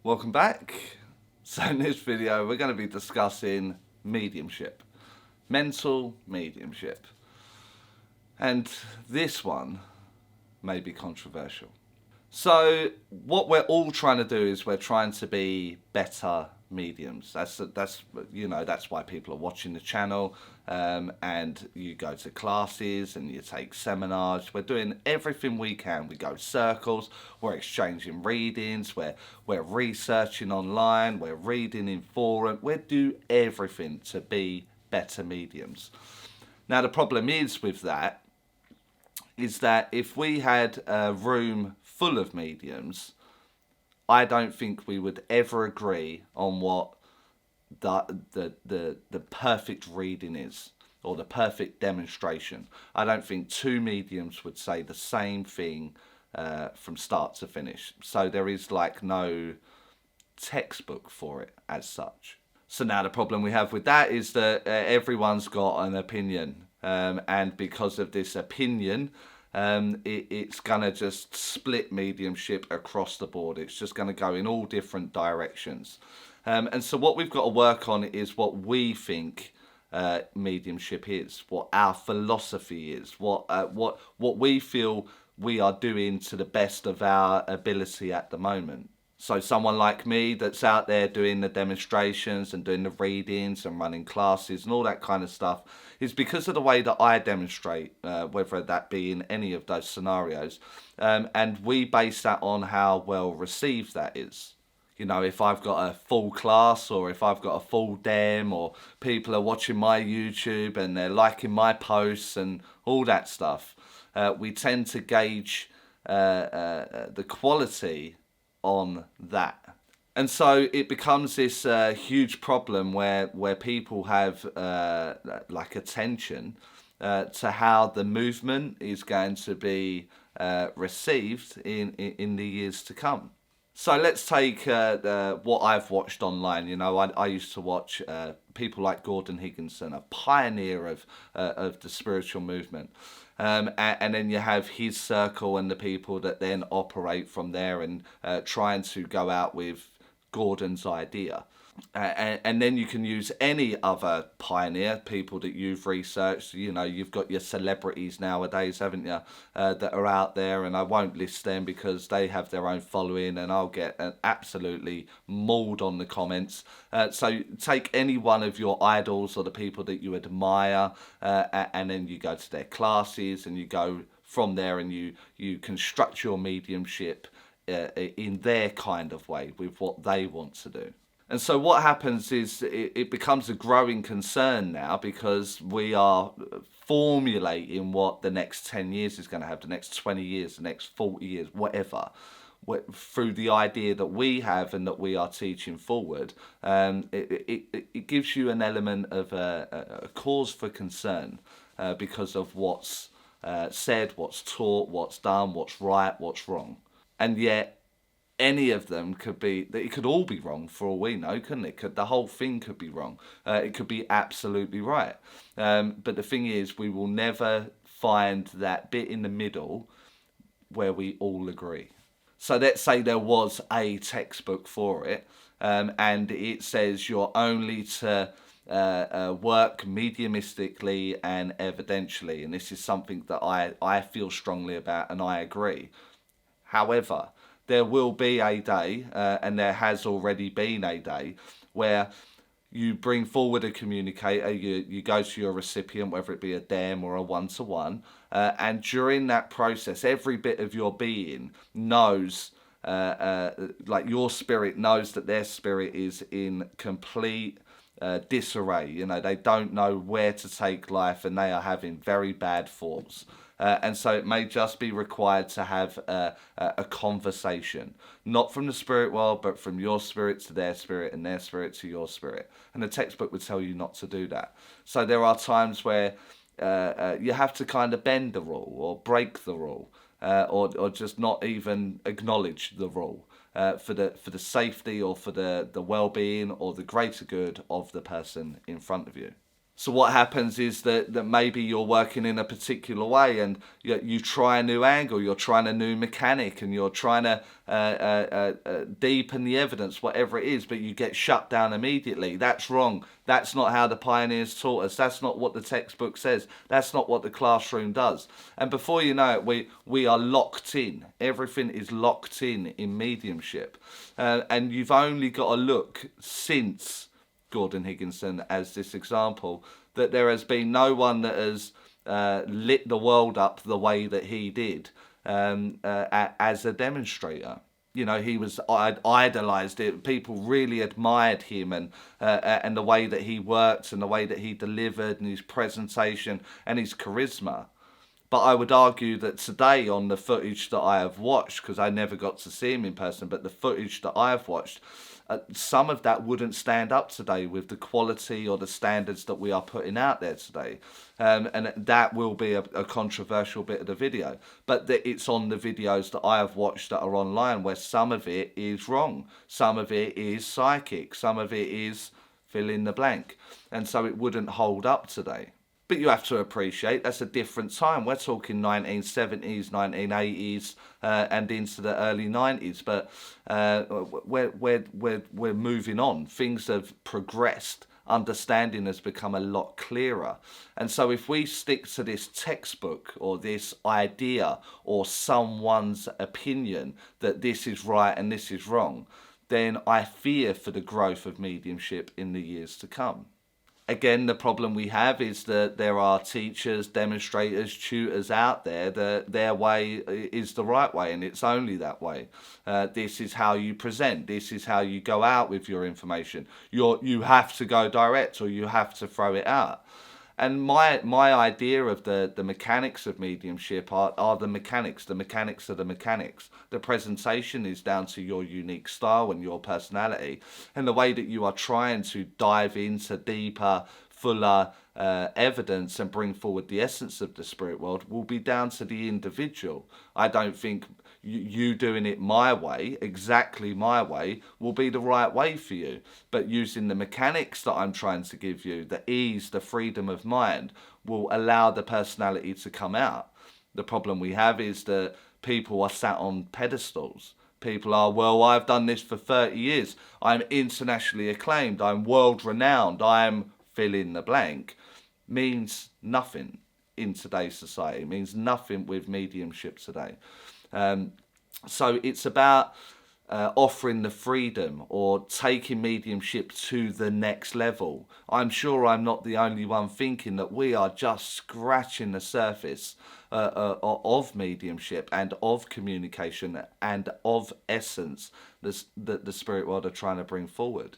Welcome back. So in this video we're going to be discussing mediumship, mental mediumship. And this one may be controversial. So what we're all trying to do is we're trying to be better mediums. That's why people are watching the channel, and you go to classes and you take seminars. We're doing everything we can. We go circles. We're exchanging readings. We're researching online. We're reading in forums. We do everything to be better mediums. Now the problem is that if we had a room full of mediums, I don't think we would ever agree on what the perfect reading is, or the perfect demonstration. I don't think two mediums would say the same thing from start to finish. So there is like no textbook for it as such. So now the problem we have with that is that everyone's got an opinion, and because of this opinion, it's gonna just split mediumship across the board. It's just gonna go in all different directions, and so what we've got to work on is what we think mediumship is, what our philosophy is, what we feel we are doing to the best of our ability at the moment. So someone like me that's out there doing the demonstrations and doing the readings and running classes and all that kind of stuff is because of the way that I demonstrate, whether that be in any of those scenarios. And we base that on how well received that is. You know, if I've got a full class, or if I've got a full dem, or people are watching my YouTube and they're liking my posts and all that stuff, we tend to gauge the quality on that. And so it becomes this huge problem where people have like attention to how the movement is going to be received in the years to come. So let's take what I've watched online. You know, I used to watch people like Gordon Higginson, a pioneer of the spiritual movement. And then you have his circle and the people that then operate from there and trying to go out with Gordon's idea. And then you can use any other pioneer, people that you've researched. You know, you've got your celebrities nowadays, haven't you, that are out there, and I won't list them because they have their own following and I'll get absolutely mauled on the comments. So take any one of your idols or the people that you admire, and then you go to their classes and you go from there and you construct your mediumship in their kind of way with what they want to do. And so what happens is it becomes a growing concern now, because we are formulating what the next 10 years is going to have, the next 20 years, the next 40 years, whatever, through the idea that we have and that we are teaching forward. It gives you an element of a cause for concern because of what's said, what's taught, what's done, what's right, what's wrong. And yet any of them it could all be wrong for all we know, couldn't it? The whole thing could be wrong. It could be absolutely right. But the thing is, we will never find that bit in the middle where we all agree. So let's say there was a textbook for it, and it says you're only to work mediumistically and evidentially, and this is something that I feel strongly about and I agree. However, there will be a day, and there has already been a day, where you bring forward a communicator, you go to your recipient, whether it be a dem or a one-to-one, and during that process, every bit of your being knows, like your spirit knows that their spirit is in complete disarray. You know, they don't know where to take life and they are having very bad thoughts. And so it may just be required to have a conversation, not from the spirit world, but from your spirit to their spirit and their spirit to your spirit. And the textbook would tell you not to do that. So there are times where you have to kind of bend the rule or break the rule, or just not even acknowledge the rule for the safety or for the well-being or the greater good of the person in front of you. So what happens is that maybe you're working in a particular way, and you try a new angle, you're trying a new mechanic, and you're trying to deepen the evidence, whatever it is, but you get shut down immediately. That's wrong. That's not how the pioneers taught us. That's not what the textbook says. That's not what the classroom does. And before you know it, we are locked in. Everything is locked in mediumship. And you've only got to look since Gordon Higginson as this example, that there has been no one that has lit the world up the way that he did as a demonstrator. You know, he was idolized. It. People really admired him, and the way that he worked, and the way that he delivered, and his presentation, and his charisma. But I would argue that today, on the footage that I have watched, because I never got to see him in person, but the footage that I have watched, some of that wouldn't stand up today with the quality or the standards that we are putting out there today. And that will be a controversial bit of the video. But it's on the videos that I have watched that are online, where some of it is wrong. Some of it is psychic. Some of it is fill in the blank. And so it wouldn't hold up today. But you have to appreciate that's a different time. We're talking 1970s, 1980s, and into the early 90s. But we're moving on. Things have progressed. Understanding has become a lot clearer. And so if we stick to this textbook or this idea or someone's opinion that this is right and this is wrong, then I fear for the growth of mediumship in the years to come. Again, the problem we have is that there are teachers, demonstrators, tutors out there that their way is the right way, and it's only that way. This is how you present. This is how you go out with your information. You have to go direct, or you have to throw it out. And my idea of the mechanics of mediumship are the mechanics. The mechanics are the mechanics. The presentation is down to your unique style and your personality, and the way that you are trying to dive into deeper, fuller evidence and bring forward the essence of the spirit world will be down to the individual. I don't think you doing it my way, exactly my way, will be the right way for you. But using the mechanics that I'm trying to give you, the ease, the freedom of mind, will allow the personality to come out. The problem we have is that people are sat on pedestals. People are, well, I've done this for 30 years. I'm internationally acclaimed. I'm world renowned. I'm fill in the blank. Means nothing in today's society. It means nothing with mediumship today. So it's about offering the freedom or taking mediumship to the next level. I'm sure I'm not the only one thinking that we are just scratching the surface of mediumship and of communication and of essence that the spirit world are trying to bring forward.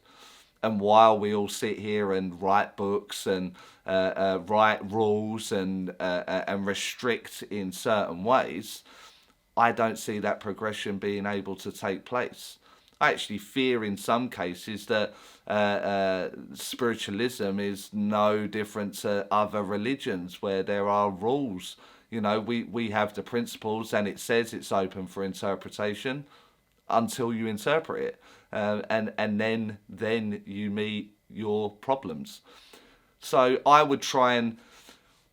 And while we all sit here and write books and write rules and restrict in certain ways, I don't see that progression being able to take place. I actually fear in some cases that spiritualism is no different to other religions where there are rules. You know, we have the principles and it says it's open for interpretation until you interpret it. And then you meet your problems. So I would try and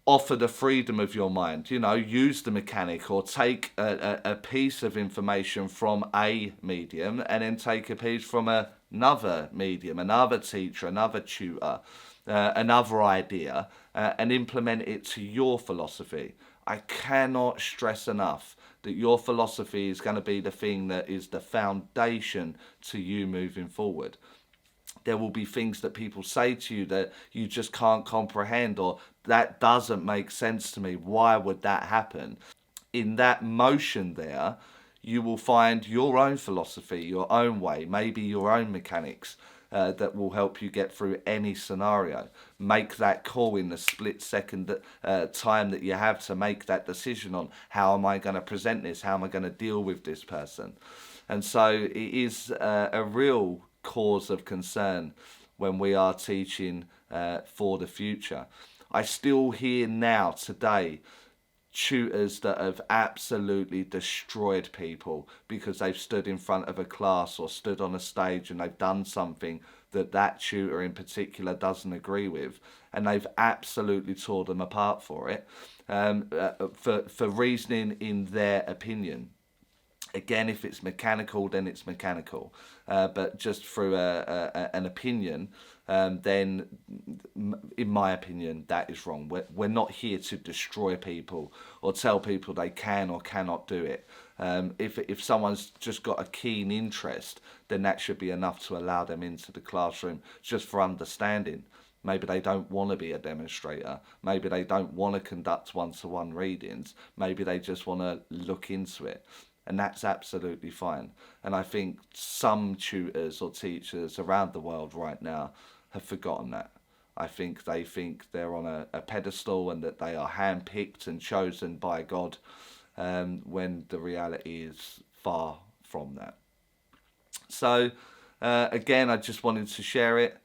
offer the freedom of your mind, you know, use the mechanic or take a piece of information from a medium and then take a piece from another medium, another teacher, another tutor, another idea, and implement it to your philosophy. I cannot stress enough that your philosophy is going to be the thing that is the foundation to you moving forward. There will be things that people say to you that you just can't comprehend, or that doesn't make sense to me. Why would that happen? In that motion there, you will find your own philosophy, your own way, maybe your own mechanics that will help you get through any scenario. Make that call in the split second time that you have to make that decision on how am I going to present this? How am I going to deal with this person? And so it is a real cause of concern when we are teaching for the future. I still hear now today tutors that have absolutely destroyed people because they've stood in front of a class or stood on a stage and they've done something that that tutor in particular doesn't agree with, and they've absolutely tore them apart for it, for reasoning in their opinion. Again, if it's mechanical, then it's mechanical. But just through an opinion, then, in my opinion, that is wrong. We're not here to destroy people or tell people they can or cannot do it. If someone's just got a keen interest, then that should be enough to allow them into the classroom just for understanding. Maybe they don't want to be a demonstrator. Maybe they don't want to conduct one-to-one readings. Maybe they just want to look into it. And that's absolutely fine. And I think some tutors or teachers around the world right now have forgotten that. I think they think they're on a pedestal and that they are handpicked and chosen by God, when the reality is far from that. So, again, I just wanted to share it.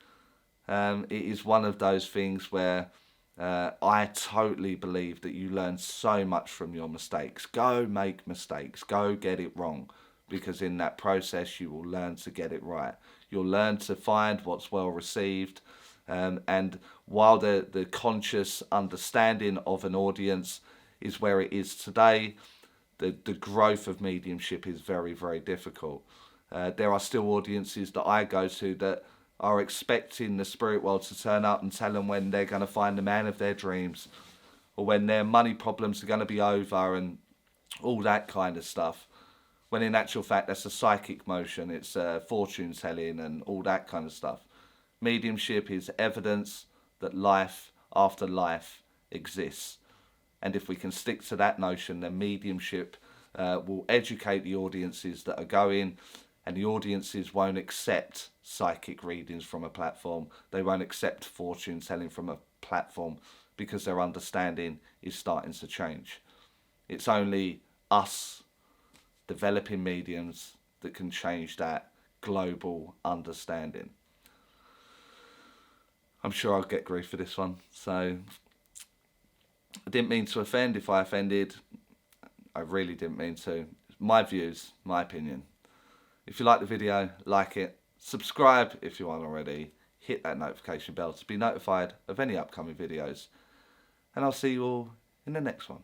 It is one of those things where I totally believe that you learn so much from your mistakes. Go make mistakes. Go get it wrong. Because in that process, you will learn to get it right. You'll learn to find what's well received. And while the conscious understanding of an audience is where it is today, the growth of mediumship is very, very difficult. There are still audiences that I go to that are expecting the spirit world to turn up and tell them when they're going to find the man of their dreams, or when their money problems are going to be over and all that kind of stuff. When in actual fact, that's a psychic motion. It's fortune telling and all that kind of stuff. Mediumship is evidence that life after life exists. And if we can stick to that notion, then mediumship will educate the audiences that are going, and the audiences won't accept psychic readings from a platform. They won't accept fortune telling from a platform because their understanding is starting to change. It's only us developing mediums that can change that global understanding. I'm sure I'll get grief for this one. So I didn't mean to offend. If I offended, I really didn't mean to. My views, my opinion. If you like the video, like it. Subscribe if you aren't already. Hit that notification bell to be notified of any upcoming videos. And I'll see you all in the next one.